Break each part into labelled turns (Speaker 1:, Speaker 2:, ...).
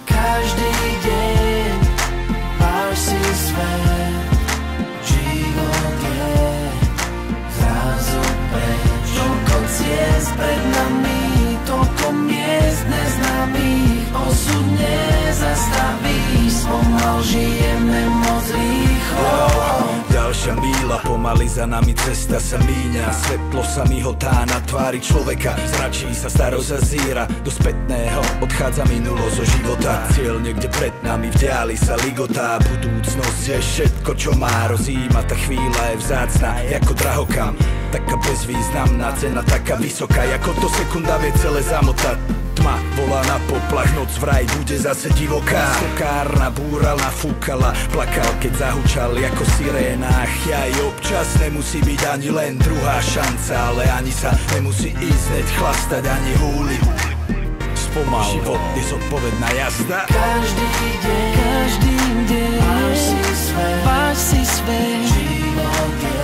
Speaker 1: Každý deň máš si svet, život je zrazu preč. Toľko ciest pred nami, toľko miest neznámych, osud nezastaví, spomal žijeme moc rýchlo.
Speaker 2: Ďalšia míľa, pomaly za nami cesta sa míňa. Svetlo sa mihotá na tvári človeka, zračí sa, starosť zazíra. Do spätného odchádza minulo zo života. Cieľ niekde pred nami, v diali sa ligotá. Budúcnosť je všetko, čo má, rozíma. Tá chvíľa je vzácna, ako drahokam. Taká bezvýznamná cena, taká vysoká, ako to sekunda vie celé zamotať. Tma volá na poplach, noc vraj bude zase divoká. Skokárna búra nafúkala, plakal keď zahučal ako siréna. Aj občas nemusí byť ani len druhá šanca, ale ani sa nemusí ísť hneď chlastať ani húli. Spomal, život je zodpovedná jazda.
Speaker 1: Každý deň máš si svet,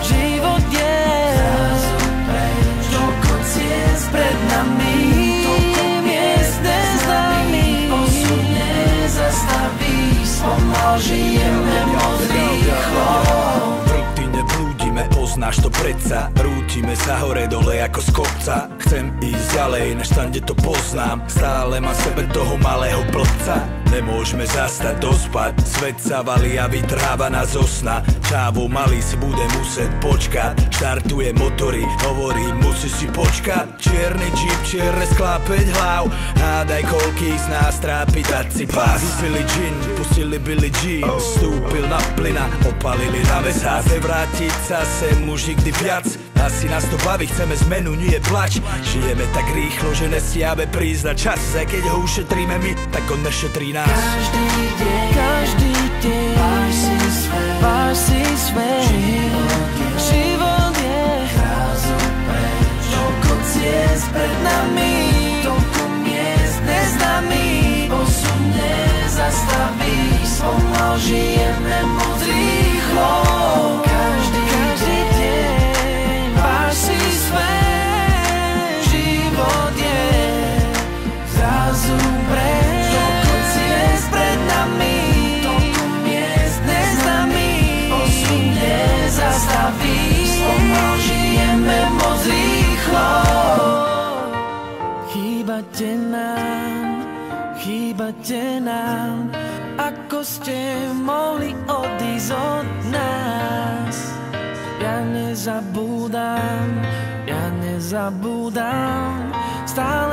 Speaker 1: život je zrazu preč. Toľko ciest pred nami, toľko miest neznámych, osud nezastaví, spomal žijeme moc rýchlo.
Speaker 2: V rutine blúdime, poznáš to predsa, rútime sa hore dole ako z kopca. Chcem ísť ďalej, než tam, kde to poznám, stále mám sebe toho malého blbca. Nemôžeme zastať, dospať, svet sa valí a vytráva nás zo sna. Čávo malý si bude musieť počkať, štartuje motory, hovorí musí si počkať. Čierny džíp, čierne sklá 5 hlav, hádaj koľký z nás trápi dať si pás. Vypili džin, pustili Billie Jean, vstúpil na plyna, opalili na vesá. Nevrátiť sa sem už nikdy viac, asi nás to baví, chceme zmenu, nie plač. Žijeme tak rýchlo, že nestiame prísť na čas, a keď ho ušetríme my, tak on nešetrí nás.
Speaker 1: Každý deň máš si svet, život je zrazu preč. Toľko ciest pred nami, toľko miest neznámych, osud nezastaví, spomal žijeme moc rýchlo. Každý deň máš si svet, život je zrazu preč. Toľko ciest pred nami, toľko miest neznámych, osud nezastaví, spomal žijeme moc rýchlo. Chýbate nám, ako ste mohli odísť od nás. Ja nezabúdam, stále